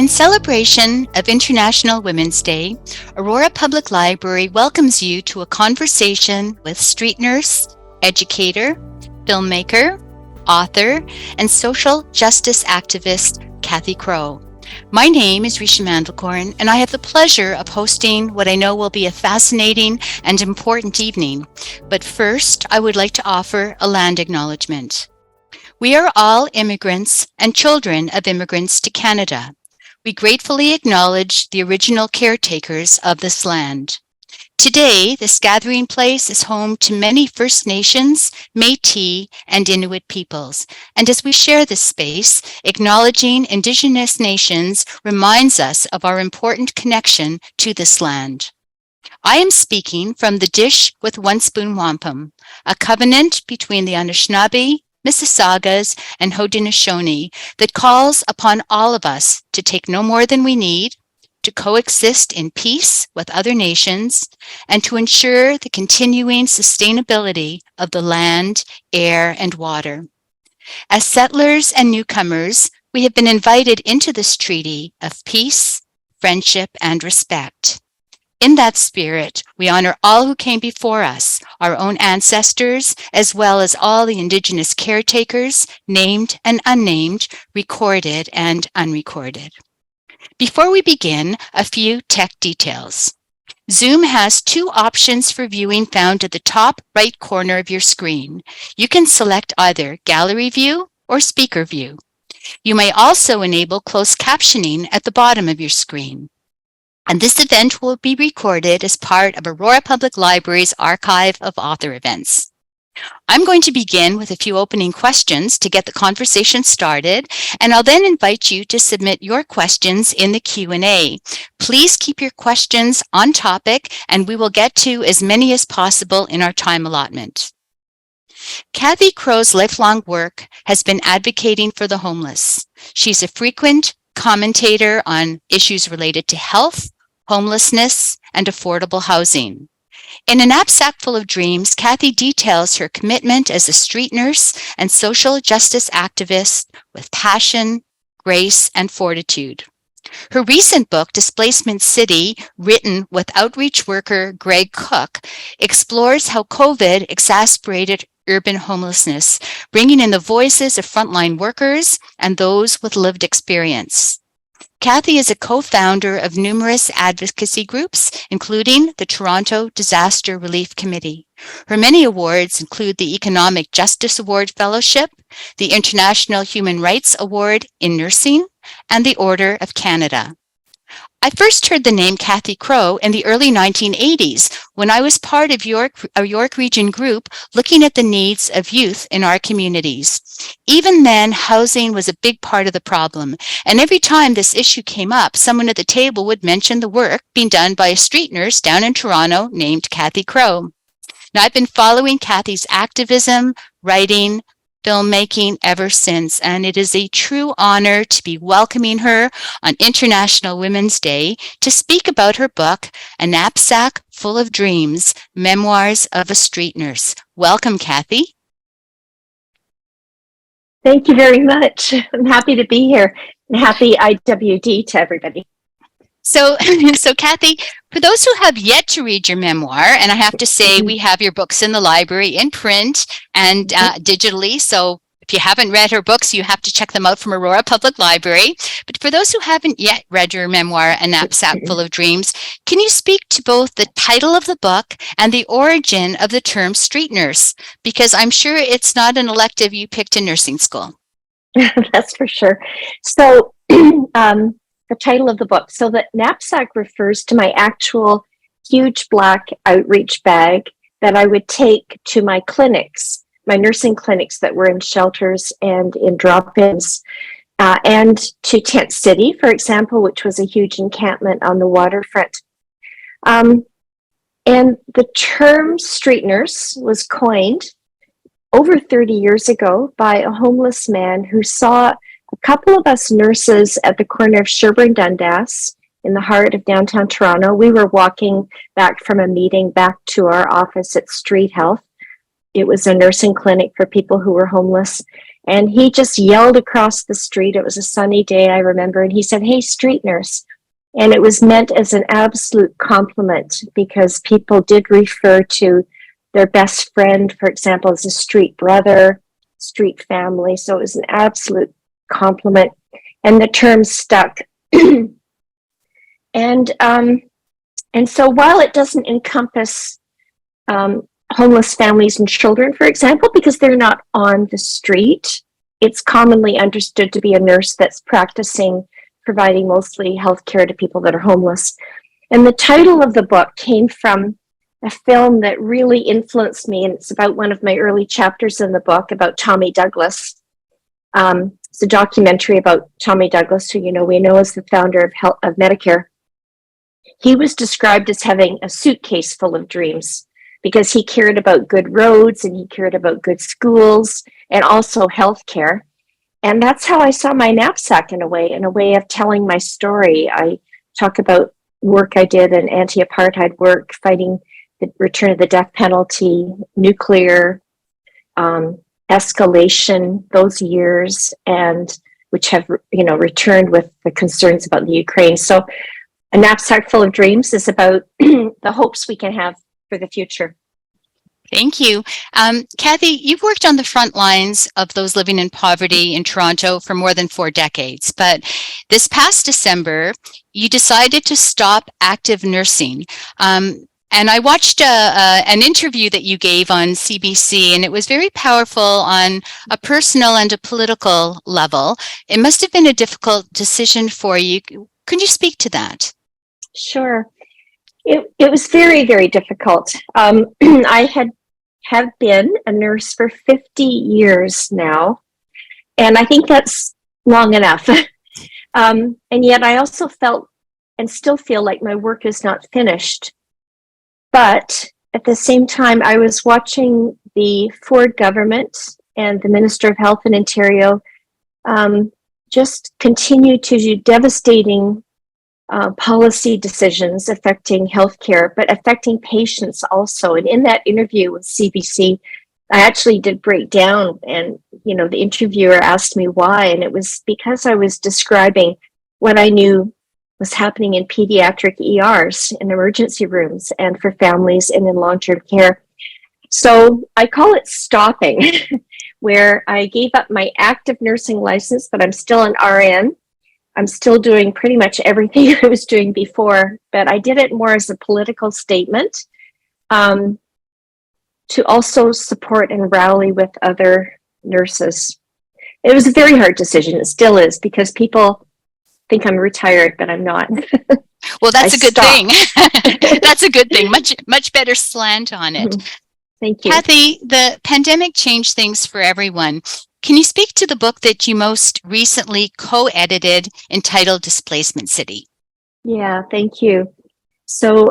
In celebration of International Women's Day, Aurora Public Library welcomes you to a conversation with street nurse, educator, filmmaker, author, and social justice activist Cathy Crowe. My name is Risha Mandelkorn, and I have the pleasure of hosting what I know will be a fascinating and important evening. But first, I would like to offer a land acknowledgement. We are all immigrants and children of immigrants to Canada. We gratefully acknowledge the original caretakers of this land. Today, this gathering place is home to many First Nations, Métis, and Inuit peoples. And as we share this space, acknowledging Indigenous nations reminds us of our important connection to this land. I am speaking from the Dish with One Spoon Wampum, a covenant between the Anishinaabe, Mississaugas, and Haudenosaunee that calls upon all of us to take no more than we need, to coexist in peace with other nations, and to ensure the continuing sustainability of the land, air, and water. As settlers and newcomers, we have been invited into this treaty of peace, friendship, and respect. In that spirit, we honor all who came before us, our own ancestors, as well as all the Indigenous caretakers, named and unnamed, recorded and unrecorded. Before we begin, a few tech details. Zoom has two options for viewing found at the top right corner of your screen. You can select either Gallery View or Speaker View. You may also enable closed captioning at the bottom of your screen. And this event will be recorded as part of Aurora Public Library's archive of author events. I'm going to begin with a few opening questions to get the conversation started, and I'll then invite you to submit your questions in the Q&A. Please keep your questions on topic, and we will get to as many as possible in our time allotment. Cathy Crowe's lifelong work has been advocating for the homeless. She's a frequent commentator on issues related to health, homelessness, and affordable housing. In A Knapsack Full of Dreams, Cathy details her commitment as a street nurse and social justice activist with passion, grace, and fortitude. Her recent book, Displacement City, written with outreach worker Greg Cook, explores how COVID exacerbated urban homelessness, bringing in the voices of frontline workers and those with lived experience. Cathy is a co-founder of numerous advocacy groups, including the Toronto Disaster Relief Committee. Her many awards include the Economic Justice Award Fellowship, the International Human Rights Award in Nursing, and the Order of Canada. I first heard the name Cathy Crowe in the early 1980s when I was part of a York Region group looking at the needs of youth in our communities. Even then, housing was a big part of the problem, and every time this issue came up, someone at the table would mention the work being done by a street nurse down in Toronto named Cathy Crowe. Now, I've been following Cathy's activism, writing, filmmaking ever since, and it is a true honor to be welcoming her on International Women's Day to speak about her book, A Knapsack Full of Dreams, Memoirs of a Street Nurse. Welcome, Cathy. Thank you very much. I'm happy to be here, and happy IWD to everybody. So Cathy, for those who have yet to read your memoir, and I have to say we have your books in the library in print and digitally, so if you haven't read her books, you have to check them out from Aurora Public Library. But for those who haven't yet read your memoir, A Knapsack Full of Dreams, can you speak to both the title of the book and the origin of the term street nurse? Because I'm sure it's not an elective you picked in nursing school. That's for sure. So, the title of the book. So the knapsack refers to my actual huge black outreach bag that I would take to my clinics, my nursing clinics that were in shelters and in drop-ins, and to Tent City, for example, which was a huge encampment on the waterfront. And the term street nurse was coined over 30 years ago by a homeless man who saw a couple of us nurses at the corner of Sherbourne Dundas in the heart of downtown Toronto. We were walking back from a meeting back to our office at Street Health. It was a nursing clinic for people who were homeless. And he just yelled across the street. It was a sunny day, I remember. And he said, "Hey, street nurse." And it was meant as an absolute compliment because people did refer to their best friend, for example, as a street brother, street family. So it was an absolute compliment. And the term stuck. and and so while it doesn't encompass homeless families and children, for example, because they're not on the street, it's commonly understood to be a nurse that's practicing providing mostly health care to people that are homeless. And the title of the book came from a film that really influenced me, and it's about one of my early chapters in the book about Tommy Douglas. It's a documentary about Tommy Douglas, who we know as the founder of Medicare. He was described as having a suitcase full of dreams because he cared about good roads and he cared about good schools and also healthcare. And that's how I saw my knapsack in a way of telling my story. I talk about work I did in anti-apartheid work, fighting the return of the death penalty, nuclear, escalation, those years, and which have returned with the concerns about the Ukraine. So a knapsack full of dreams is about the hopes we can have for the future. Thank you. Cathy, you've worked on the front lines of those living in poverty in Toronto for more than 4 decades, but this past December, you decided to stop active nursing. And I watched an interview that you gave on CBC, and it was very powerful on a personal and a political level. It must have been a difficult decision for you. Could you speak to that? Sure. It was very, very difficult. I have been a nurse for 50 years now, and I think that's long enough. And yet I also felt and still feel like my work is not finished. But at the same time, I was watching the Ford government and the Minister of Health in Ontario just continue to do devastating policy decisions affecting healthcare, but affecting patients also. And in that interview with CBC, I actually did break down, and the interviewer asked me why, and it was because I was describing what I knew was happening in pediatric ERs, in emergency rooms, and for families and in long-term care. So I call it stopping, where I gave up my active nursing license, but I'm still an RN. I'm still doing pretty much everything I was doing before, but I did it more as a political statement to also support and rally with other nurses. It was a very hard decision. It still is, because people think I'm retired, but I'm not. Well, that's a good thing. That's a good thing. Much better slant on it. Thank you. Cathy, the pandemic changed things for everyone. Can you speak to the book that you most recently co-edited entitled Displacement City? Yeah, thank you. So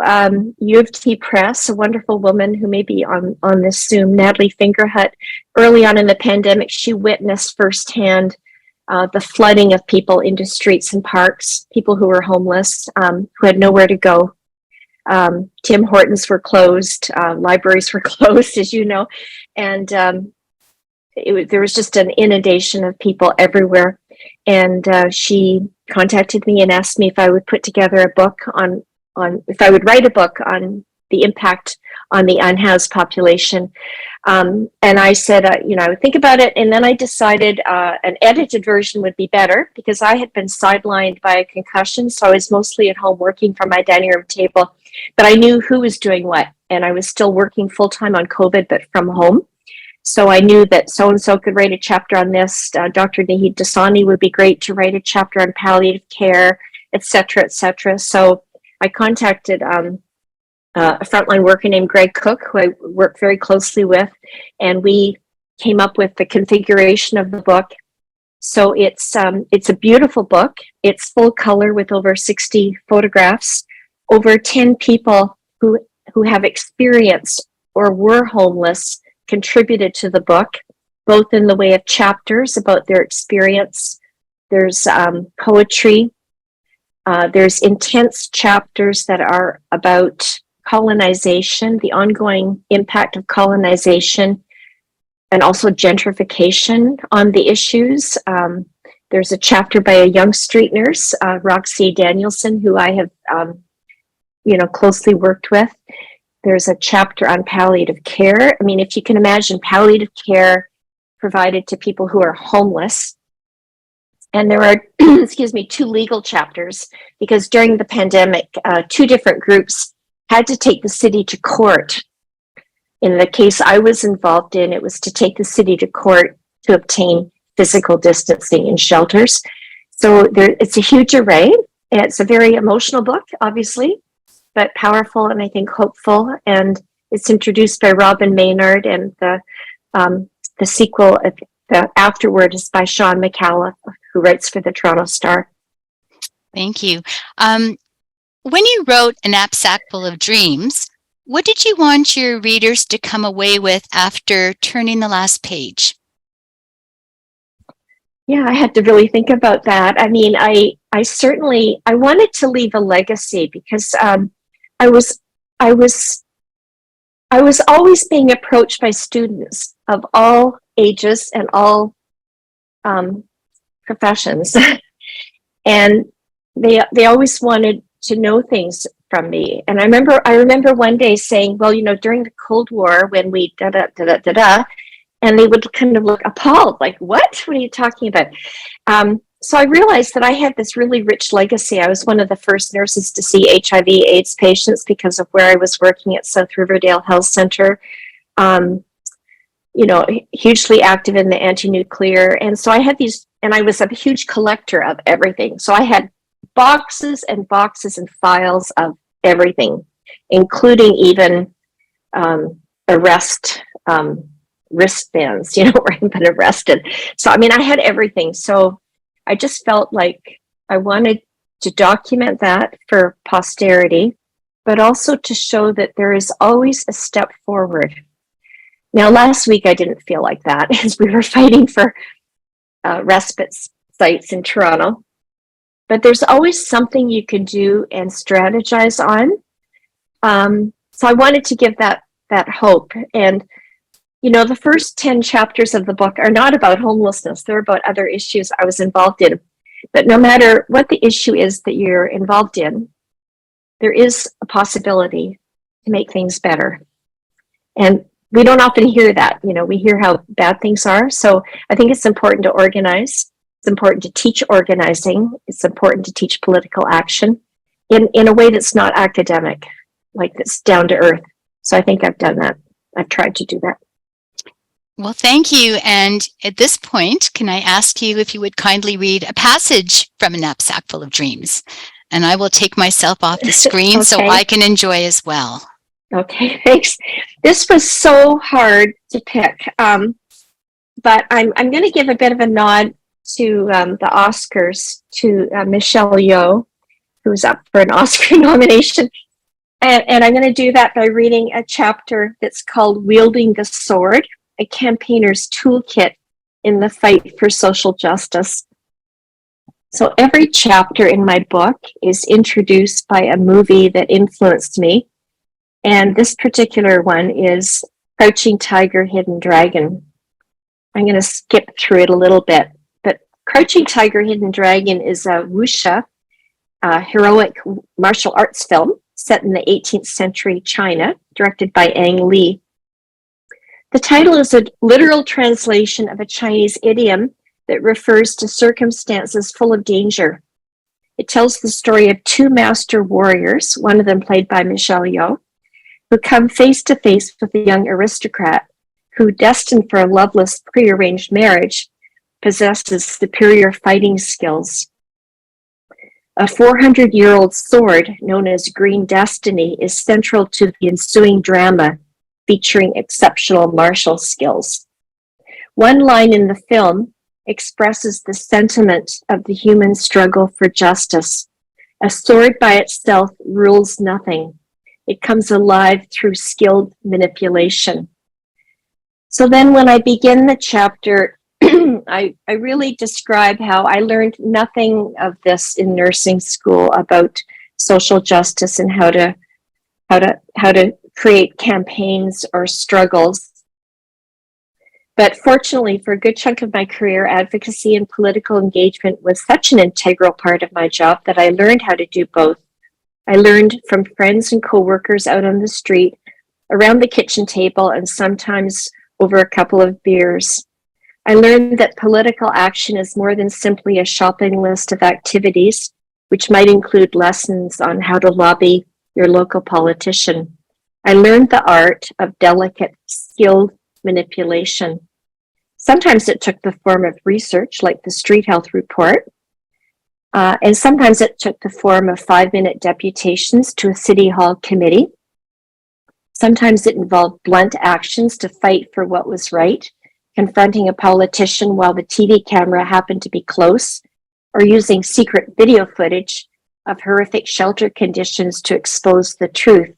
U of T Press, a wonderful woman who may be on this Zoom, Natalie Fingerhut, early on in the pandemic, she witnessed firsthand the flooding of people into streets and parks, people who were homeless, who had nowhere to go. Tim Hortons were closed, libraries were closed, as you know, and there was just an inundation of people everywhere. And she contacted me and asked me if I would put together a book if I would write a book on the impact on the unhoused population. And I said, I would think about it. And then I decided an edited version would be better, because I had been sidelined by a concussion. So I was mostly at home working from my dining room table, but I knew who was doing what. And I was still working full time on COVID, but from home. So I knew that so-and-so could write a chapter on this. Dr. Nahid Dasani would be great to write a chapter on palliative care, et cetera, et cetera. So I contacted a frontline worker named Greg Cook, who I work very closely with, and we came up with the configuration of the book. So it's a beautiful book. It's full color with over 60 photographs, over 10 people who have experienced or were homeless contributed to the book, both in the way of chapters about their experience. There's poetry. There's intense chapters that are about colonization, the ongoing impact of colonization, and also gentrification on the issues. There's a chapter by a young street nurse, Roxy Danielson, who I have, closely worked with. There's a chapter on palliative care. I mean, if you can imagine palliative care provided to people who are homeless. And there are, two legal chapters, because during the pandemic, two different groups had to take the city to court. In the case I was involved in, it was to take the city to court to obtain physical distancing in shelters. So it's a huge array. It's a very emotional book, obviously, but powerful and I think hopeful. And it's introduced by Robin Maynard, and the sequel, the afterword, is by Sean McAuliffe, who writes for the Toronto Star. Thank you. When you wrote A Knapsack Full of Dreams, what did you want your readers to come away with after turning the last page? Yeah, I had to really think about that. I mean, I wanted to leave a legacy, because I was always being approached by students of all ages and all professions, and they always wanted to know things from me. And I remember one day saying, well, during the Cold War, when we and they would kind of look appalled, like, what are you talking about? So I realized that I had this really rich legacy. I was one of the first nurses to see HIV/AIDS patients because of where I was working at South Riverdale Health Center. Hugely active in the anti-nuclear. And so I had these, and I was a huge collector of everything. So I had boxes and boxes and files of everything, including even wristbands, where I've been arrested. So, I mean, I had everything. So I just felt like I wanted to document that for posterity, but also to show that there is always a step forward. Now, last week I didn't feel like that, as we were fighting for respite sites in Toronto. But there's always something you can do and strategize on. So I wanted to give that hope. And, the first 10 chapters of the book are not about homelessness. They're about other issues I was involved in. But no matter what the issue is that you're involved in, there is a possibility to make things better. And we don't often hear that. We hear how bad things are. So I think it's important to organize. It's important to teach organizing. It's important to teach political action in a way that's not academic, like that's down to earth. So I think I've done that. I've tried to do that. Well, thank you. And at this point, can I ask you if you would kindly read a passage from A Knapsack Full of Dreams? And I will take myself off the screen so I can enjoy as well. Okay, thanks. This was so hard to pick, but I'm going to give a bit of a nod to the Oscars, to Michelle Yeoh, who's up for an Oscar nomination. And I'm going to do that by reading a chapter that's called Wielding the Sword, a campaigner's toolkit in the fight for social justice. So every chapter in my book is introduced by a movie that influenced me. And this particular one is Crouching Tiger, Hidden Dragon. I'm going to skip through it a little bit. But Crouching Tiger, Hidden Dragon is a wuxia, heroic martial arts film set in the 18th century China, directed by Ang Lee. The title is a literal translation of a Chinese idiom that refers to circumstances full of danger. It tells the story of two master warriors, one of them played by Michelle Yeoh, who come face to face with a young aristocrat who, destined for a loveless prearranged marriage, possesses superior fighting skills. A 400-year-old sword known as Green Destiny is central to the ensuing drama, featuring exceptional martial skills. One line in the film expresses the sentiment of the human struggle for justice. A sword by itself rules nothing. It comes alive through skilled manipulation. So then when I begin the chapter, I really describe how I learned nothing of this in nursing school about social justice and how to create campaigns or struggles. But fortunately, for a good chunk of my career, advocacy and political engagement was such an integral part of my job that I learned how to do both. I learned from friends and coworkers out on the street, around the kitchen table, and sometimes over a couple of beers. I learned that political action is more than simply a shopping list of activities, which might include lessons on how to lobby your local politician. I learned the art of delicate, skilled manipulation. Sometimes it took the form of research, like the Street Health Report, and sometimes it took the form of 5-minute deputations to a city hall committee. Sometimes it involved blunt actions to fight for what was right, confronting a politician while the TV camera happened to be close, or using secret video footage of horrific shelter conditions to expose the truth.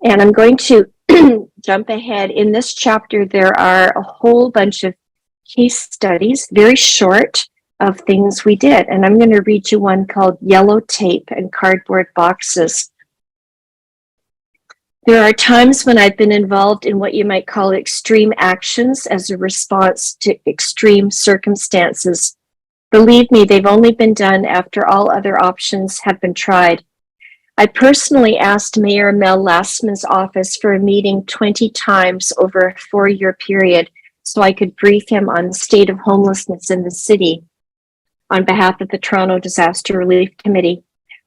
And I'm going to jump ahead. In this chapter, there are a whole bunch of case studies, very short, of things we did. And I'm going to read you one called Yellow Tape and Cardboard Boxes. There are times when I've been involved in what you might call extreme actions as a response to extreme circumstances. Believe me, they've only been done after all other options have been tried. I personally asked Mayor Mel Lastman's office for a meeting 20 times over a 4-year period so I could brief him on the state of homelessness in the city on behalf of the Toronto Disaster Relief Committee.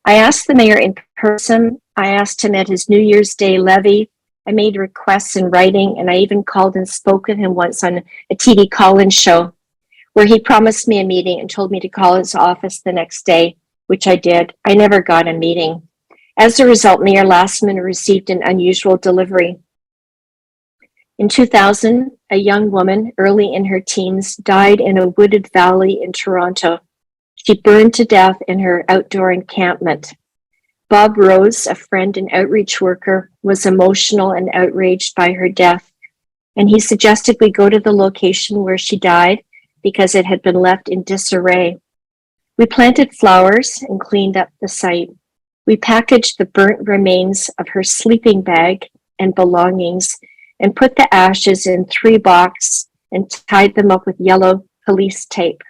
I asked the mayor in person. I asked him at his New Year's Day levee. I made requests in writing, and I even called and spoke with him once on a TV call-in show where he promised me a meeting and told me to call his office the next day, which I did. I never got a meeting. As a result, Mayor Lastman received an unusual delivery. In 2000, a young woman, early in her teens, died in a wooded valley in Toronto. She burned to death in her outdoor encampment. Bob Rose, a friend and outreach worker, was emotional and outraged by her death, and he suggested we go to the location where she died because it had been left in disarray. We planted flowers and cleaned up the site. We packaged the burnt remains of her sleeping bag and belongings and put the ashes in 3 boxes and tied them up with yellow police tape.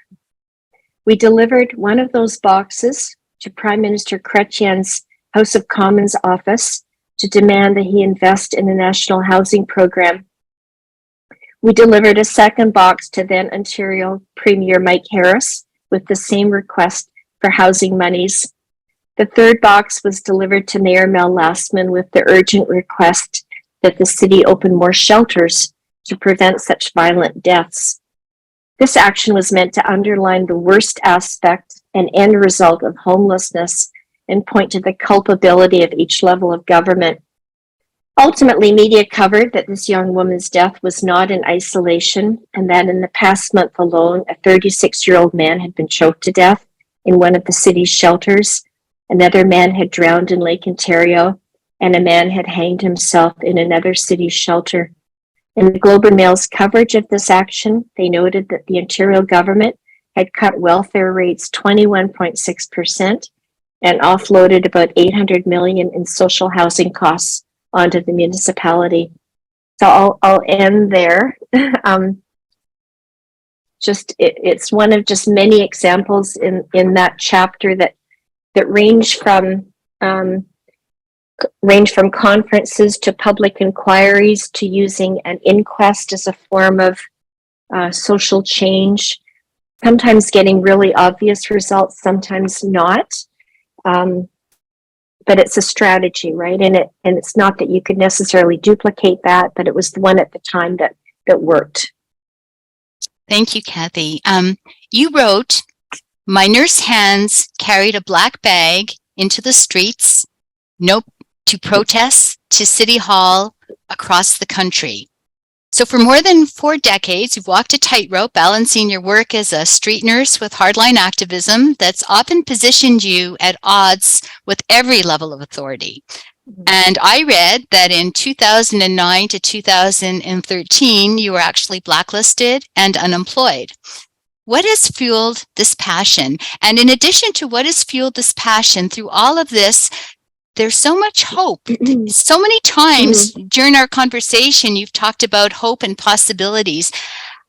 We delivered one of those boxes to Prime Minister Chrétien's House of Commons office to demand that he invest in a national housing program. We delivered a second box to then Ontario Premier Mike Harris with the same request for housing monies. The third box was delivered to Mayor Mel Lastman with the urgent request that the city open more shelters to prevent such violent deaths. This action was meant to underline the worst aspect and end result of homelessness and point to the culpability of each level of government. Ultimately, media covered that this young woman's death was not in isolation and that in the past month alone, a 36-year-old man had been choked to death in one of the city's shelters. Another man had drowned in Lake Ontario, and a man had hanged himself in another city shelter. In the Globe and Mail's coverage of this action, they noted that the Ontario government had cut welfare rates 21.6% and offloaded about $800 million in social housing costs onto the municipality. So I'll end there. It's one of just many examples in that chapter that range from conferences to public inquiries to using an inquest as a form of social change, sometimes getting really obvious results, sometimes not. But it's a strategy, right? And it's not that you could necessarily duplicate that, but it was the one at the time that worked. Thank you, Cathy. You wrote, "My nurse hands carried a black bag into the streets, to protest, to City Hall, across the country." So for more than 4 decades, you've walked a tightrope balancing your work as a street nurse with hardline activism that's often positioned you at odds with every level of authority. And I read that in 2009 to 2013, you were actually blacklisted and unemployed. What has fueled this passion? And in addition to what has fueled this passion through all of this, there's so much hope. So many times during our conversation, you've talked about hope and possibilities.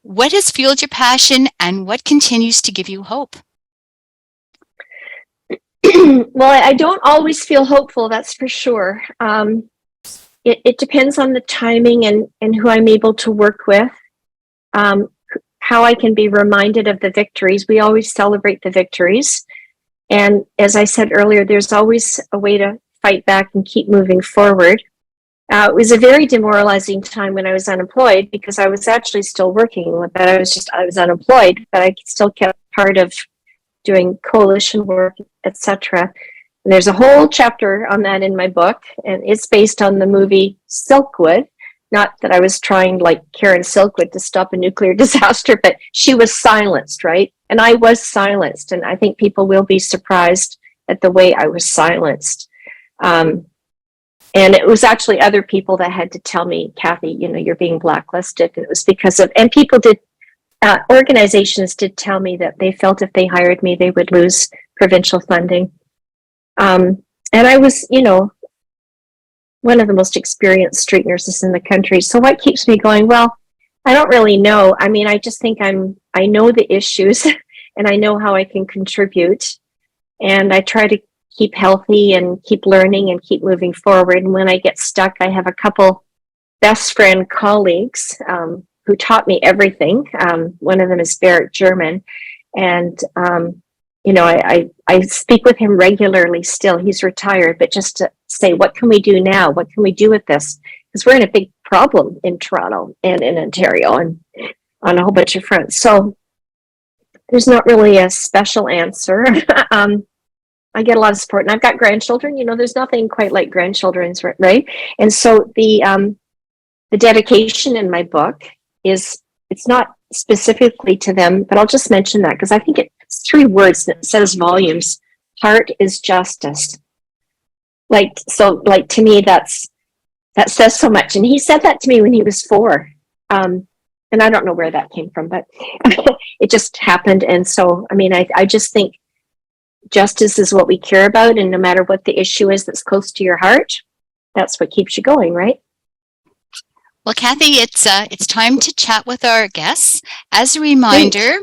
What has fueled your passion and what continues to give you hope? Well, I don't always feel hopeful, that's for sure. It depends on the timing and who I'm able to work with, how I can be reminded of the victories. We always celebrate the victories. And as I said earlier, there's always a way to fight back and keep moving forward. It was a very demoralizing time when I was unemployed, because I was actually still working, but I was unemployed, but I still kept part of doing coalition work, etc. And there's a whole chapter on that in my book, and it's based on the movie Silkwood. Not that I was trying, like Karen Silkwood, to stop a nuclear disaster, but she was silenced, right? And I was silenced, and I think people will be surprised at the way I was silenced. And it was actually other people that had to tell me, Cathy, you're being blacklisted. And it was because of, and people did, organizations did tell me that they felt if they hired me, they would lose provincial funding. And I was, one of the most experienced street nurses in the country. So what keeps me going? Well, I don't really know. I mean, I just think I know the issues and I know how I can contribute. And I try to keep healthy and keep learning and keep moving forward. And when I get stuck, I have a couple best friend colleagues who taught me everything. One of them is Barrett German. And, I speak with him regularly still. He's retired, but just to say, what can we do now? What can we do with this? Because we're in a big problem in Toronto and in Ontario and on a whole bunch of fronts. So there's not really a special answer. I get a lot of support, and I've got grandchildren. There's nothing quite like grandchildren's, right? And so the dedication in my book it's not specifically to them, but I'll just mention that because I think it's 3 words that says volumes. Heart is justice. To me, that says so much. And he said that to me when he was 4. And I don't know where that came from, but it just happened. And so, I mean, I just think justice is what we care about. And no matter what the issue is that's close to your heart, that's what keeps you going, right? Well, Cathy, it's time to chat with our guests. As a reminder,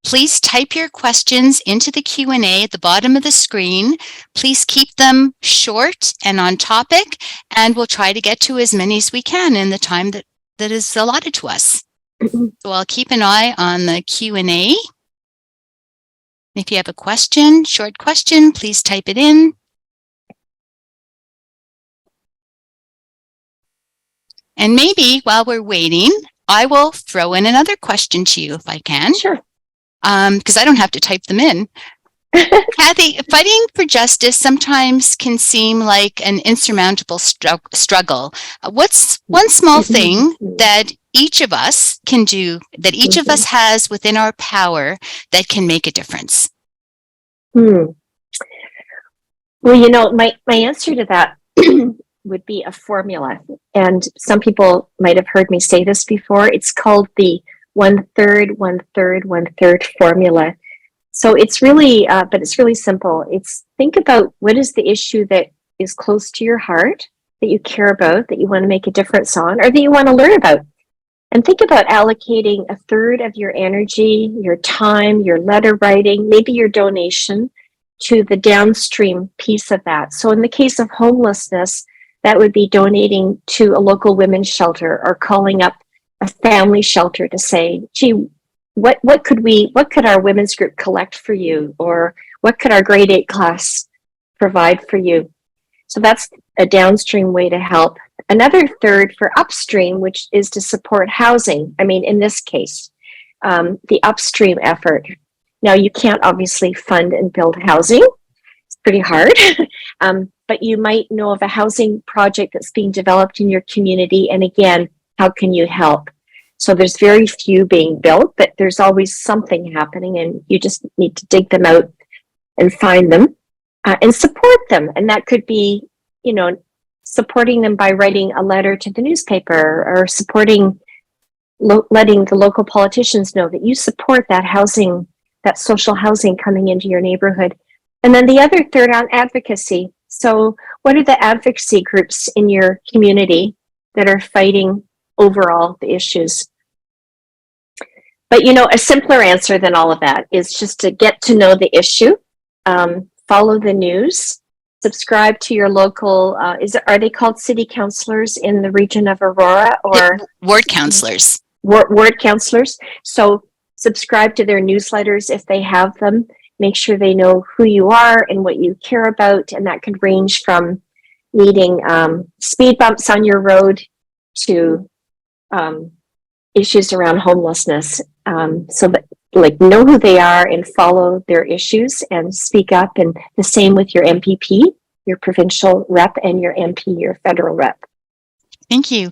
please type your questions into the Q&A at the bottom of the screen. Please keep them short and on topic, and we'll try to get to as many as we can in the time that is allotted to us. So I'll keep an eye on the Q&A. If you have a question, short question, please type it in. And maybe while we're waiting, I will throw in another question to you if I can. Sure. Because I don't have to type them in. Cathy, fighting for justice sometimes can seem like an insurmountable struggle. What's one small thing that each of us can do, that each of us has within our power that can make a difference? Well, my answer to that would be a formula. And some people might have heard me say this before. It's called the 1/3, 1/3, 1/3 formula. So it's really, but it's really simple. It's think about what is the issue that is close to your heart, that you care about, that you want to make a difference on, or that you want to learn about. And think about allocating 1/3 of your energy, your time, your letter writing, maybe your donation to the downstream piece of that. So in the case of homelessness, that would be donating to a local women's shelter or calling up a family shelter to say, gee, what could our women's group collect for you? Or what could our grade 8 class provide for you? So that's a downstream way to help. Another 1/3 for upstream, which is to support housing. I mean, in this case, the upstream effort. Now, you can't obviously fund and build housing. It's pretty hard. But you might know of a housing project that's being developed in your community. And again, how can you help? So there's very few being built, but there's always something happening, and you just need to dig them out and find them and support them. And that could be, supporting them by writing a letter to the newspaper or supporting, letting the local politicians know that you support that housing, that social housing coming into your neighborhood. And then the other 1/3 on advocacy. So what are the advocacy groups in your community that are fighting overall the issues? But, you know, a simpler answer than all of that is just to get to know the issue, follow the news, subscribe to your local, are they called city councilors in the region of Aurora, or Ward counselors? ward councilors? So subscribe to their newsletters if they have them. Make sure they know who you are and what you care about, and that could range from needing speed bumps on your road to issues around homelessness. So that, like, know who they are and follow their issues and speak up. And the same with your MPP, your provincial rep, and your MP, your federal rep. Thank you.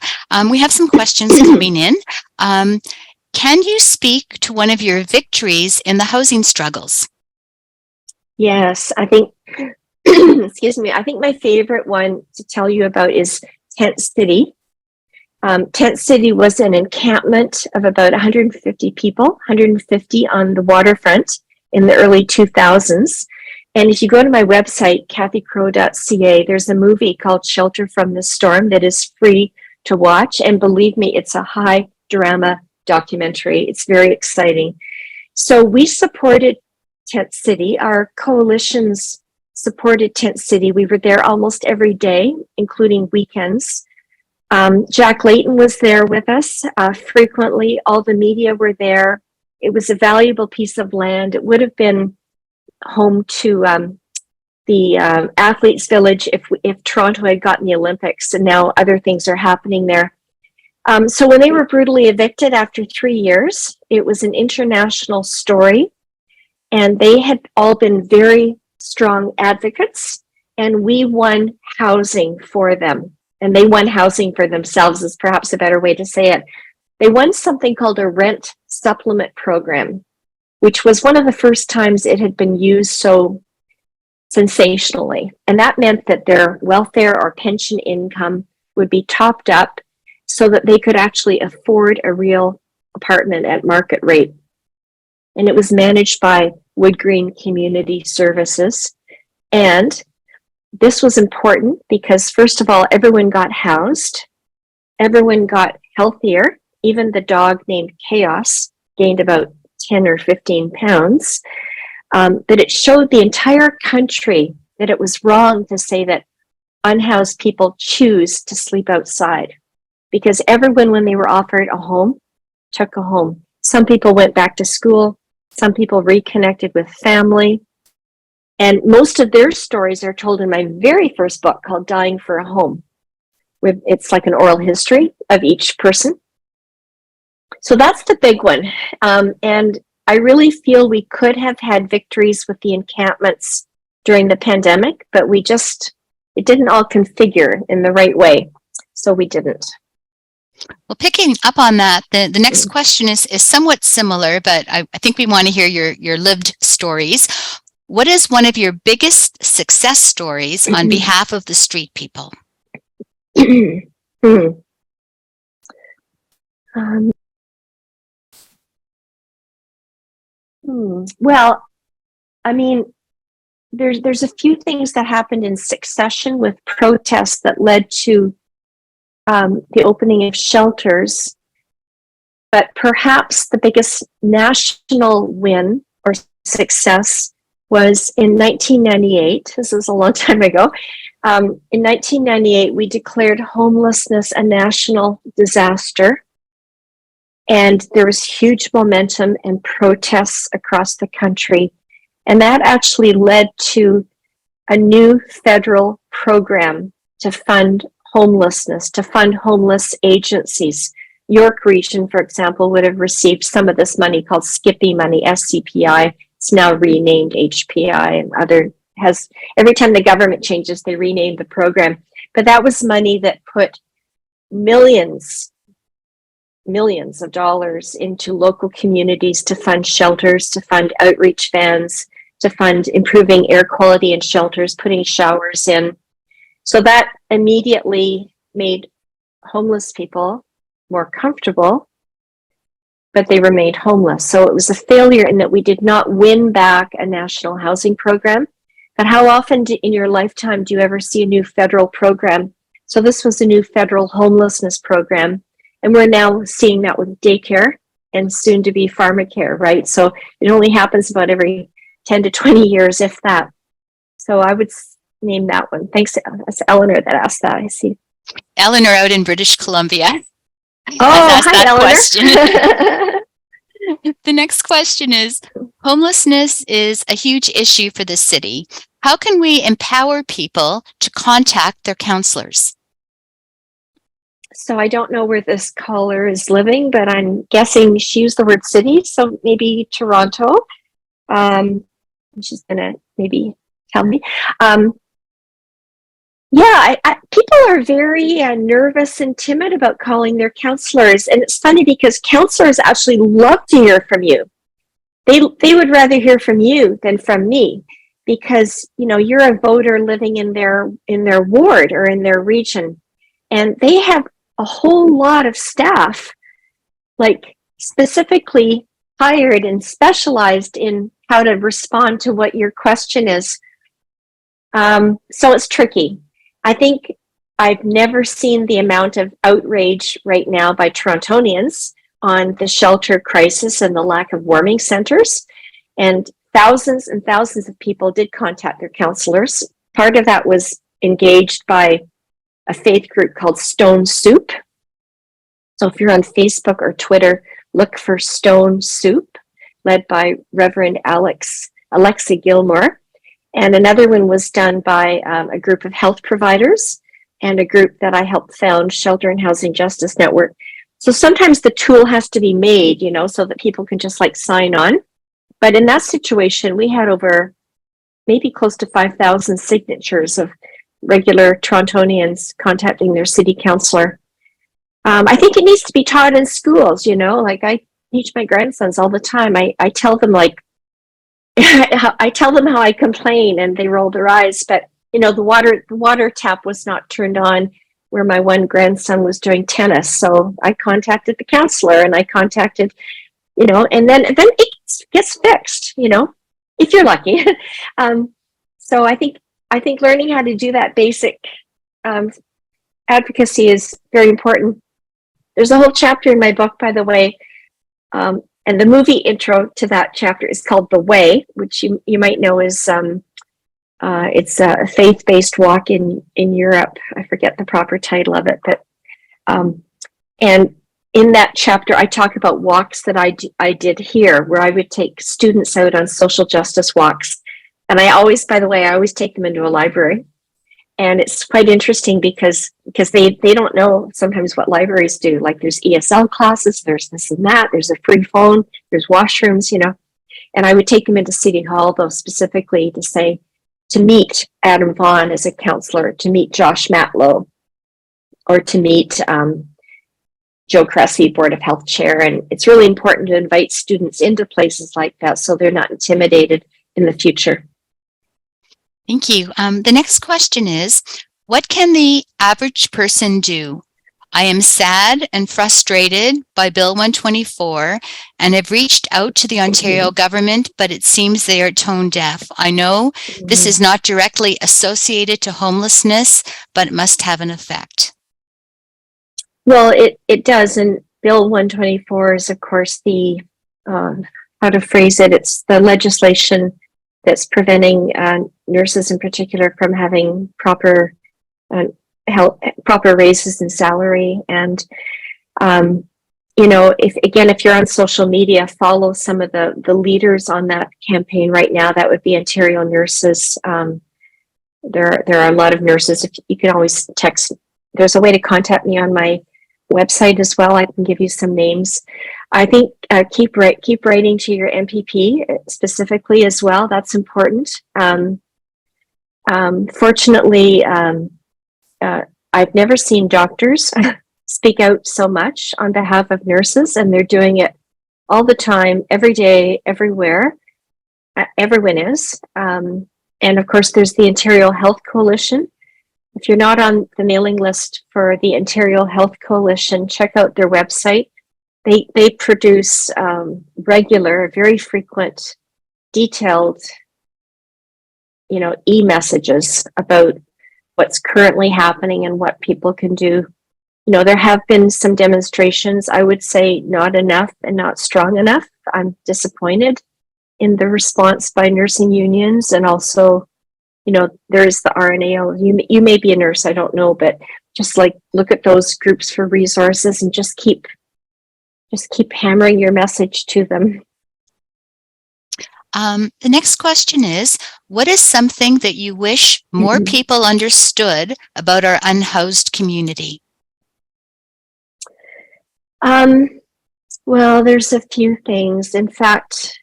We have some questions coming in. Can you speak to one of your victories in the housing struggles? Yes, I think, excuse me, I think my favorite one to tell you about is Tent City. Tent City was an encampment of about 150 people, 150 on the waterfront in the early 2000s. And if you go to my website, cathycrowe.ca, there's a movie called Shelter from the Storm that is free to watch. And believe me, it's a high drama documentary. It's very exciting. So we supported Tent City. Our coalitions supported Tent City. We were there almost every day, including weekends. Jack Layton was there with us frequently. All the media were there. It was a valuable piece of land. It would have been home to the athletes' village if Toronto had gotten the Olympics, and now other things are happening there. So when they were brutally evicted after 3 years, it was an international story, and they had all been very strong advocates, and we won housing for them. And they won housing for themselves is perhaps a better way to say it. They won something called a rent supplement program, which was one of the first times it had been used so sensationally. And that meant that their welfare or pension income would be topped up so that they could actually afford a real apartment at market rate. And it was managed by Wood Green Community Services. And this was important because, first of all, everyone got housed, everyone got healthier. Even the dog named Chaos gained about 10 or 15 pounds. But it showed the entire country that it was wrong to say that unhoused people choose to sleep outside, because everyone, when they were offered a home, took a home. Some people went back to school, some people reconnected with family. And most of their stories are told in my very first book called Dying for a Home. It's like an oral history of each person. So that's the big one. And I really feel we could have had victories with the encampments during the pandemic, but it didn't all configure in the right way. So we didn't. Well, picking up on that, the next question is somewhat similar, but I think we want to hear your lived stories. What is one of your biggest success stories on behalf of the street people? Well, I mean, there's a few things that happened in succession with protests that led to the opening of shelters. But perhaps the biggest national win or success was in 1998. This is a long time ago. In 1998, we declared homelessness a national disaster. And there was huge momentum and protests across the country. And that actually led to a new federal program to fund homelessness, to fund homeless agencies. York Region, for example, would have received some of this money called Skippy money, SCPI. It's now renamed HPI, and every time the government changes, they rename the program. But that was money that put millions of dollars into local communities to fund shelters, to fund outreach vans, to fund improving air quality in shelters, putting showers in. So that immediately made homeless people more comfortable, but they remained homeless. So it was a failure in that we did not win back a national housing program. But how often in your lifetime do you ever see a new federal program? So this was a new federal homelessness program, and we're now seeing that with daycare and soon to be pharmacare, right? So it only happens about every 10 to 20 years, if that. So I would name that one. Thanks. That's Eleanor that asked that, I see. Eleanor out in British Columbia has Oh, asked hi, that Eleanor. question. The next question is, homelessness is a huge issue for the city. How can we empower people to contact their counselors? So I don't know where this caller is living, but I'm guessing she used the word city, so maybe Toronto. She's gonna maybe tell me. Yeah, people are very nervous and timid about calling their counselors, and it's funny because counselors actually love to hear from you. They would rather hear from you than from me, because you're a voter living in their ward or in their region, and they have a whole lot of staff, like specifically hired and specialized in how to respond to what your question is. So it's tricky. I think I've never seen the amount of outrage right now by Torontonians on the shelter crisis and the lack of warming centers. And thousands of people did contact their counselors. Part of that was engaged by a faith group called Stone Soup. So if you're on Facebook or Twitter, look for Stone Soup, led by Reverend Alexa Gilmore. And another one was done by a group of health providers and a group that I helped found, Shelter and Housing Justice Network. So sometimes the tool has to be made, so that people can just sign on. But in that situation, we had over maybe close to 5,000 signatures of regular Torontonians contacting their city councillor. I think it needs to be taught in schools, I teach my grandsons all the time. I tell them I tell them how I complain and they roll their eyes, but the water tap was not turned on where my one grandson was doing tennis. So I contacted the counselor and I contacted, and then it gets fixed, if you're lucky. So I think learning how to do that basic advocacy is very important. There's a whole chapter in my book, by the way, and the movie intro to that chapter is called The Way, which you might know is it's a faith-based walk in Europe. I forget the proper title of it, but and in that chapter, I talk about walks that I did here, where I would take students out on social justice walks, and I always take them into a library. And it's quite interesting because they don't know sometimes what libraries do. Like there's ESL classes, there's this and that, there's a free phone, there's washrooms, And I would take them into City Hall, though, specifically to meet Adam Vaughn as a counselor, to meet Josh Matlow, or to meet Joe Cressy, Board of Health Chair. And it's really important to invite students into places like that so they're not intimidated in the future. Thank you. The next question is, what can the average person do? I am sad and frustrated by Bill 124 and have reached out to the Ontario government, but it seems they are tone deaf. I know this is not directly associated to homelessness, but it must have an effect. Well, it does. And Bill 124 is, of course, the, how to phrase it, it's the legislation that's preventing nurses in particular from having proper raises in salary. And if you're on social media, follow some of the leaders on that campaign right now. That would be Ontario nurses. There are a lot of nurses. If you can always text. There's a way to contact me on my website as well. I can give you some names. I think keep writing to your MPP specifically as well. That's important. Fortunately, I've never seen doctors speak out so much on behalf of nurses, and they're doing it all the time, every day, everywhere. Everyone is. And of course, there's the Ontario Health Coalition. If you're not on the mailing list for the Ontario Health Coalition, check out their website. They produce regular, very frequent, detailed, e-messages about what's currently happening and what people can do. There have been some demonstrations, I would say not enough and not strong enough. I'm disappointed in the response by nursing unions, and also, there's the RNAO. You may be a nurse, I don't know, but just like look at those groups for resources and just keep hammering your message to them. The next question is, what is something that you wish more people understood about our unhoused community? Well, there's a few things. In fact,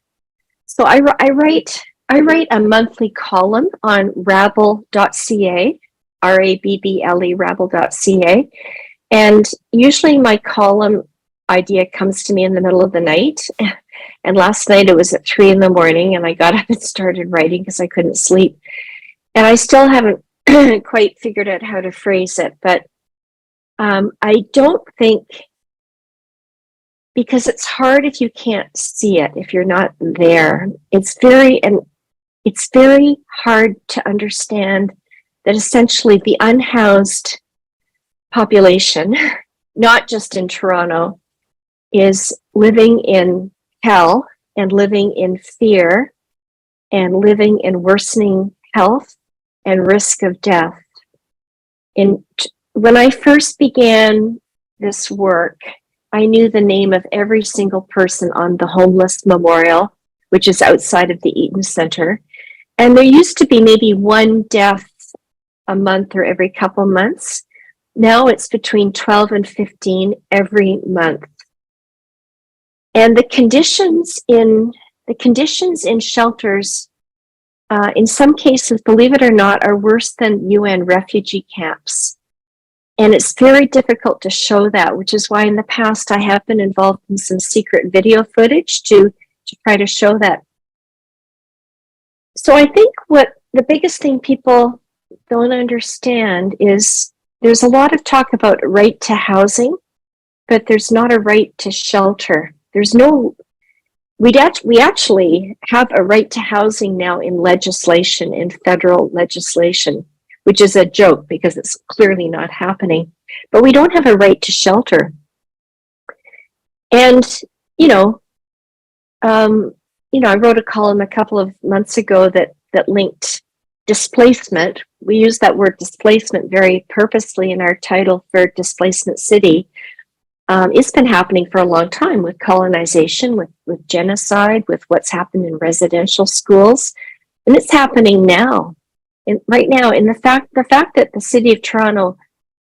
so I write a monthly column on rabble.ca, RABBLE, rabble.ca. And usually my column idea comes to me in the middle of the night. And last night it was at 3 a.m, and I got up and started writing because I couldn't sleep. And I still haven't quite figured out how to phrase it, but I don't think, because it's hard if you can't see it, if you're not there. It's very hard to understand that essentially the unhoused population, not just in Toronto, is living in hell and living in fear and living in worsening health and risk of death. When I first began this work, I knew the name of every single person on the homeless memorial, which is outside of the Eaton Centre. And there used to be maybe one death a month or every couple months. Now it's between 12 and 15 every month. And the conditions in shelters, in some cases, believe it or not, are worse than UN refugee camps. And it's very difficult to show that, which is why in the past I have been involved in some secret video footage to try to show that. So I think what the biggest thing people don't understand is there's a lot of talk about right to housing, but there's not a right to shelter. We actually have a right to housing now in legislation, in federal legislation, which is a joke because it's clearly not happening. But we don't have a right to shelter. And, I wrote a column a couple of months ago that linked displacement. We use that word displacement very purposely in our title for Displacement City. It's been happening for a long time with colonization, with genocide, with what's happened in residential schools. And it's happening now. Right now, in the fact that the city of Toronto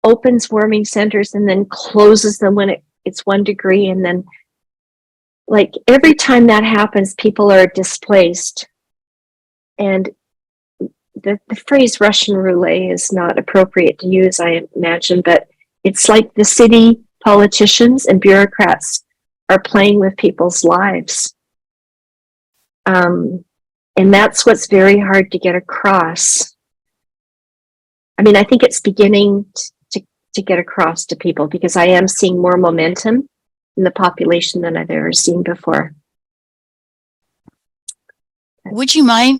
opens warming centers and then closes them when it's 1 degree, and then like every time that happens, people are displaced. And the phrase Russian roulette is not appropriate to use, I imagine, but it's like the city politicians and bureaucrats are playing with people's lives. And that's what's very hard to get across. I mean, I think it's beginning to get across to people because I am seeing more momentum in the population than I've ever seen before. Would you mind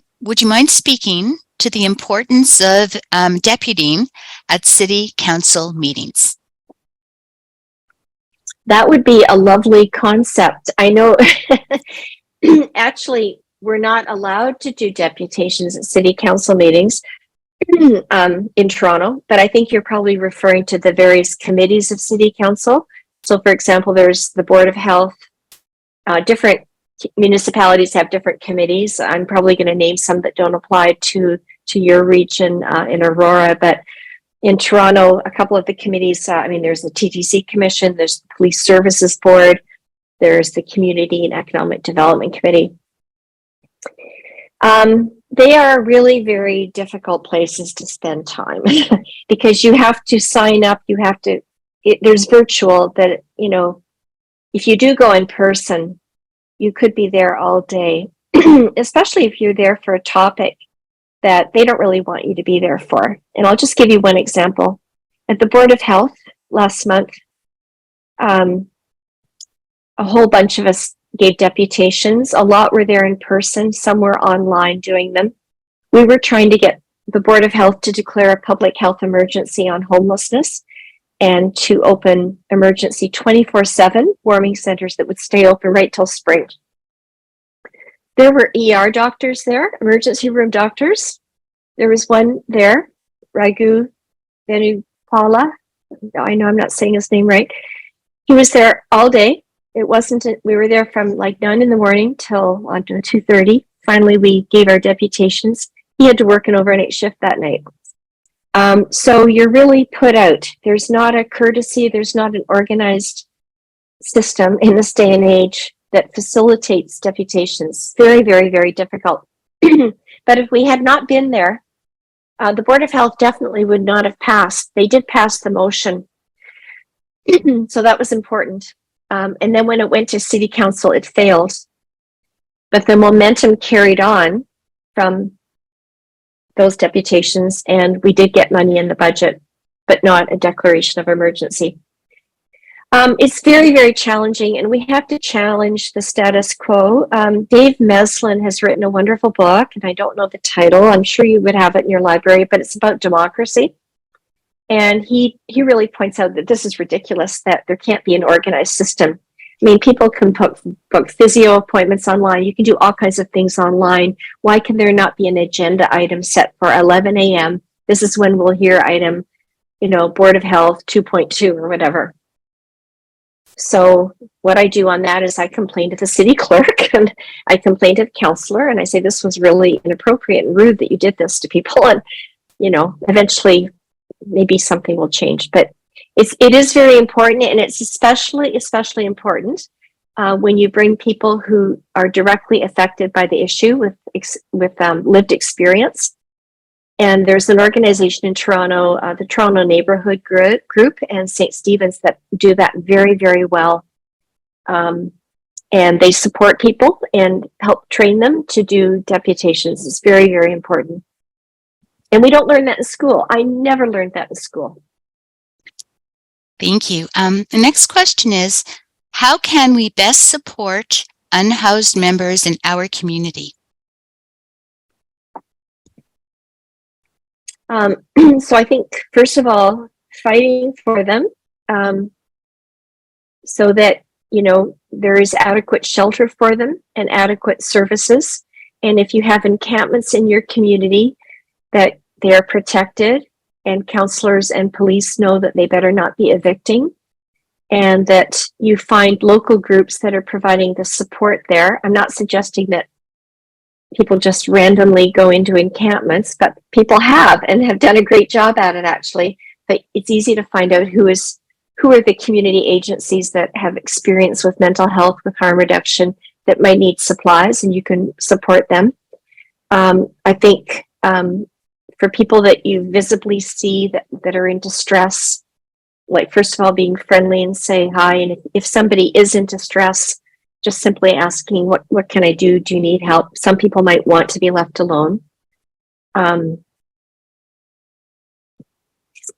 speaking to the importance of deputying at city council meetings? That would be a lovely concept. I know actually we're not allowed to do deputations at city council meetings in Toronto, but I think you're probably referring to the various committees of city council. So for example, there's the Board of Health. Different municipalities have different committees. I'm probably going to name some that don't apply to your region in Aurora, but in Toronto, a couple of the committees, there's the TTC Commission, there's the Police Services Board, there's the Community and Economic Development Committee. They are really very difficult places to spend time because you have to sign up, there's virtual that, if you do go in person, you could be there all day, especially if you're there for a topic that they don't really want you to be there for. And I'll just give you one example. At the Board of Health last month, a whole bunch of us gave deputations. A lot were there in person, some were online doing them. we were trying to get the Board of Health to declare a public health emergency on homelessness and to open emergency 24/7 warming centers that would stay open right till spring. There were ER doctors there, emergency room doctors. There was one there, Raghu Venupala. I know I'm not saying his name right. He was there all day. It wasn't, we were there from like 9 in the morning till 2:30. Finally, we gave our deputations. He had to work an overnight shift that night. So you're really put out. There's not a courtesy, there's not an organized system in this day and age that facilitates deputations. Very, very, very difficult. But if we had not been there, the Board of Health definitely would not have passed. They did pass the motion. So that was important. And then when it went to City Council, it failed. But the momentum carried on from those deputations, and we did get money in the budget, but not a declaration of emergency. It's very, very challenging, and we have to challenge the status quo. Dave Meslin has written a wonderful book, and I don't know the title. I'm sure you would have it in your library, but it's about democracy. And he really points out that this is ridiculous, that there can't be an organized system. I mean, people can book physio appointments online. You can do all kinds of things online. Why can there not be an agenda item set for 11 a.m.? This is when we'll hear item, Board of Health 2.2 or whatever. So what I do on that is I complain to the city clerk and I complain to the councillor and I say, this was really inappropriate and rude that you did this to people. And, eventually maybe something will change, but it is very important. And it's especially important when you bring people who are directly affected by the issue with lived experience. And there's an organization in Toronto, the Toronto Neighborhood Group and St. Stephen's, that do that very, very well. And they support people and help train them to do deputations. It's very, very important. And we don't learn that in school. I never learned that in school. Thank you. The next question is, how can we best support unhoused members in our community? So I think, first of all, fighting for them so that, there is adequate shelter for them and adequate services. And if you have encampments in your community, that they are protected and counselors and police know that they better not be evicting, and that you find local groups that are providing the support there. I'm not suggesting that people just randomly go into encampments, but people have done a great job at it, actually. But it's easy to find out who are the community agencies that have experience with mental health, with harm reduction, that might need supplies, and you can support them. I think for people that you visibly see that are in distress, like, first of all, being friendly and say hi. And if somebody is in distress, just simply asking, what can I do? Do you need help? Some people might want to be left alone.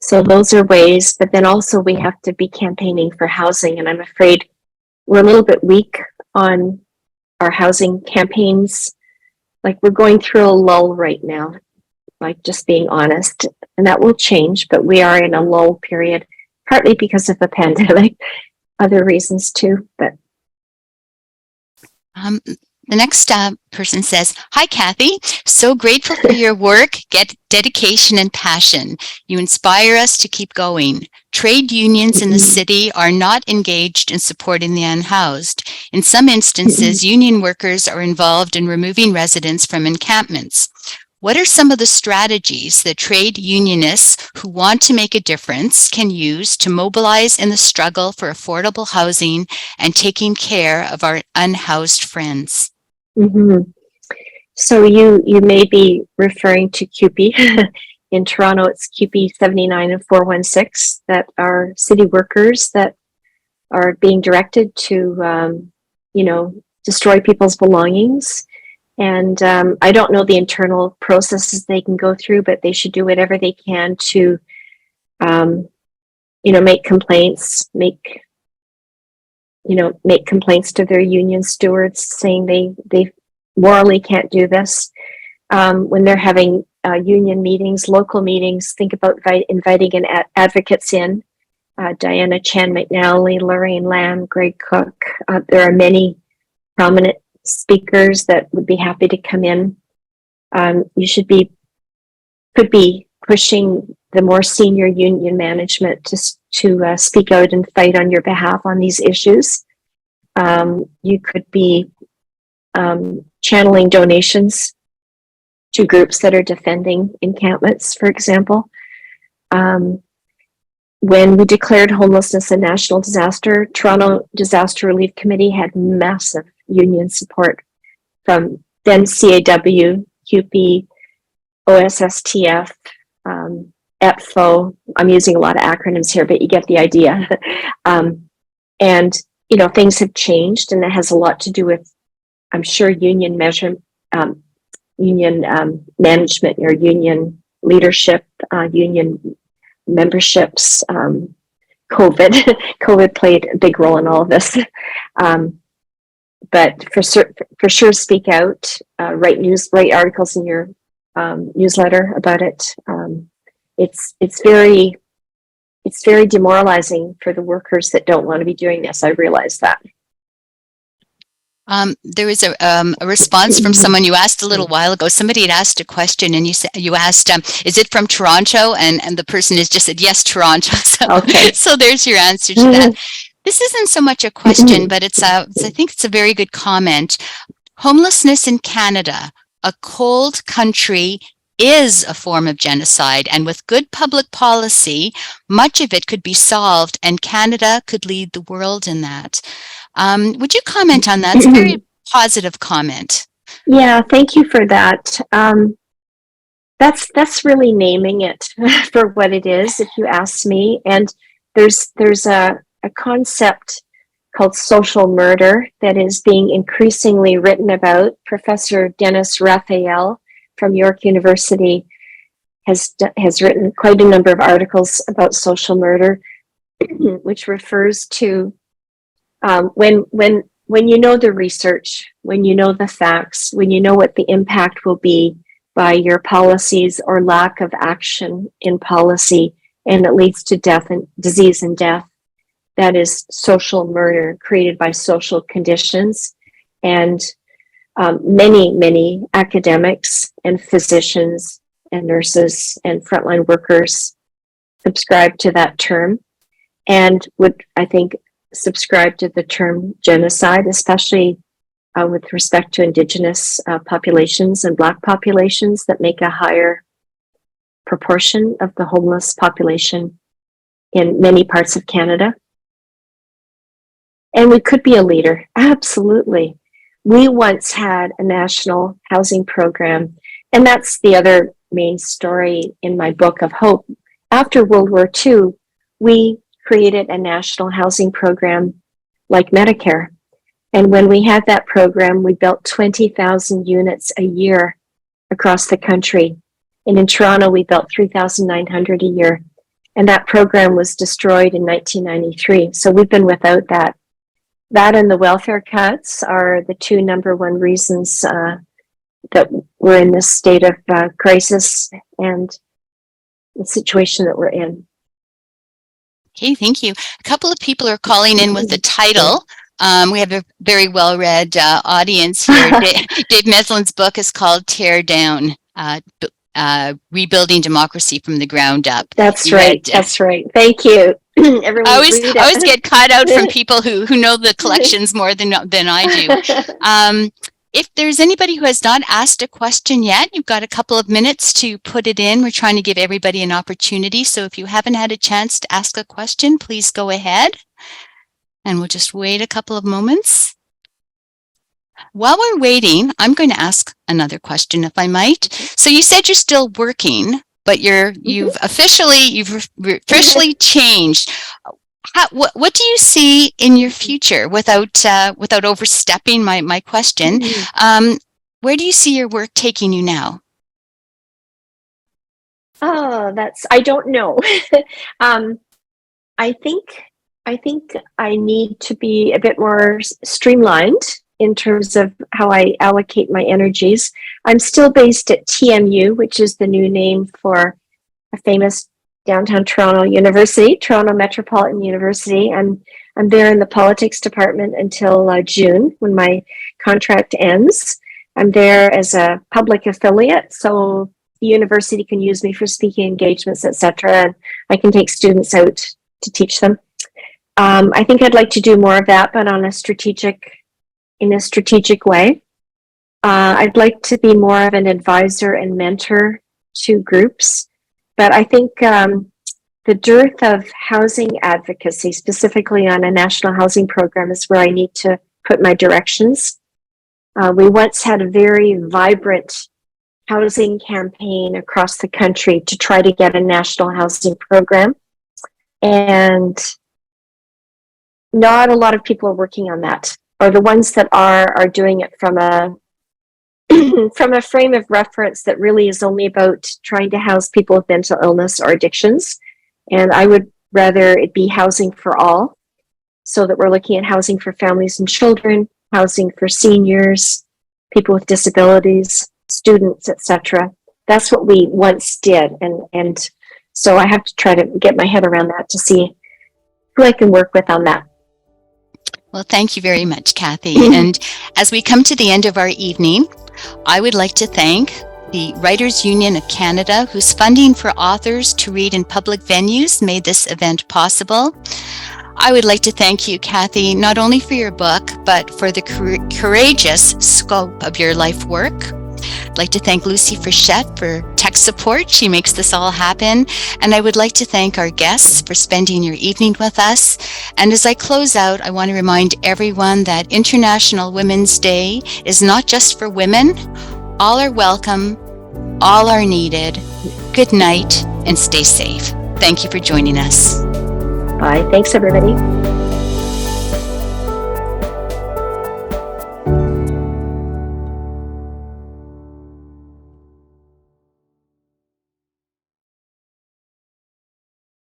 So those are ways, but then also we have to be campaigning for housing. And I'm afraid we're a little bit weak on our housing campaigns. Like, we're going through a lull right now, like, just being honest, and that will change, but we are in a lull period, partly because of the pandemic, other reasons too, but. The next person says, "Hi, Cathy. So grateful for your work, dedication, and passion. You inspire us to keep going. Trade unions in the city are not engaged in supporting the unhoused. In some instances, union workers are involved in removing residents from encampments. What are some of the strategies that trade unionists who want to make a difference can use to mobilize in the struggle for affordable housing and taking care of our unhoused friends?" Mm-hmm. So you may be referring to CUPE. In Toronto, it's CUPE 79 and 416 that are city workers that are being directed to, destroy people's belongings. And I don't know the internal processes they can go through, but they should do whatever they can to, make complaints, make complaints to their union stewards saying they morally can't do this. when they're having union meetings, local meetings, think about inviting advocates in. Diana Chan McNally, Lorraine Lamb, Greg Cook. There are many prominent speakers that would be happy to come in. You could be pushing the more senior union management to speak out and fight on your behalf on these issues. You could be channeling donations to groups that are defending encampments, for example. When we declared homelessness a national disaster, Toronto Disaster Relief Committee had massive union support from then CAW, CUPE, OSSTF, EPFO. I'm using a lot of acronyms here, but you get the idea. And, you know, things have changed, and that has a lot to do with, I'm sure, union management or union leadership, union memberships. COVID played a big role in all of this. But for sure, speak out, write articles in your newsletter about it. It's very demoralizing for the workers that don't want to be doing this. I realize that. There was a response from someone you asked a little while ago. Somebody had asked a question, and you asked, "Is it from Toronto?" And the person has just said, "Yes, Toronto." So, okay. So there's your answer to that. This isn't so much a question, but I think it's a very good comment. Homelessness in Canada, a cold country, is a form of genocide, and with good public policy, much of it could be solved, and Canada could lead the world in that. Would you comment on that? It's a very positive comment. Yeah, thank you for that. That's really naming it for what it is, if you ask me. And there's a concept called social murder that is being increasingly written about. Professor Dennis Raphael from York University has written quite a number of articles about social murder, which refers to when you know the research, when you know the facts, when you know what the impact will be by your policies or lack of action in policy, and it leads to death and disease and death. That is social murder created by social conditions. And many academics and physicians and nurses and frontline workers subscribe to that term, and would, I think, subscribe to the term genocide, especially with respect to Indigenous populations and Black populations that make a higher proportion of the homeless population in many parts of Canada. And we could be a leader, absolutely. We once had a national housing program, and that's the other main story in my book of hope. After World War II, we created a national housing program like Medicare. And when we had that program, we built 20,000 units a year across the country. And in Toronto, we built 3,900 a year. And that program was destroyed in 1993. So we've been without that. That and the welfare cuts are the two number one reasons that we're in this state of crisis and the situation that we're in. Okay, thank you. A couple of people are calling in with the title. We have a very well-read audience here. Dave Meslin's book is called Tear Down, Rebuilding Democracy from the Ground Up. That's right. That's right. Thank you. Everyone I always get caught out from people who know the collections more than I do. If there's anybody who has not asked a question yet, you've got a couple of minutes to put it in. We're trying to give everybody an opportunity. So if you haven't had a chance to ask a question, please go ahead. And we'll just wait a couple of moments. While we're waiting, I'm going to ask another question, if I might. So you said you're still working, but you've officially changed. What do you see in your future, without overstepping my question? Where do you see your work taking you now? Oh, I don't know. I think I need to be a bit more streamlined in terms of how I allocate my energies. I'm still based at TMU, which is the new name for a famous downtown Toronto university, Toronto Metropolitan University. I'm there in the politics department until June, when my contract ends. I'm there as a public affiliate, so the university can use me for speaking engagements, etc. And I can take students out to teach them. I think I'd like to do more of that, but in a strategic way. I'd like to be more of an advisor and mentor to groups, but I think the dearth of housing advocacy, specifically on a national housing program, is where I need to put my directions. We once had a very vibrant housing campaign across the country to try to get a national housing program, and not a lot of people are working on that, or the ones that are doing it from a from a frame of reference that really is only about trying to house people with mental illness or addictions. And I would rather it be housing for all, so that we're looking at housing for families and children, housing for seniors, people with disabilities, students, etc. That's what we once did, and so I have to try to get my head around that to see who I can work with on that. Well, thank you very much, Cathy. And as we come to the end of our evening, I would like to thank the Writers Union of Canada, whose funding for authors to read in public venues made this event possible. I would like to thank you, Cathy, not only for your book, but for the courageous scope of your life work. I'd like to thank Lucy Frechette for tech support. She makes this all happen. And I would like to thank our guests for spending your evening with us. And as I close out, I want to remind everyone that International Women's Day is not just for women. All are welcome. All are needed. Good night and stay safe. Thank you for joining us. Bye. Thanks, everybody.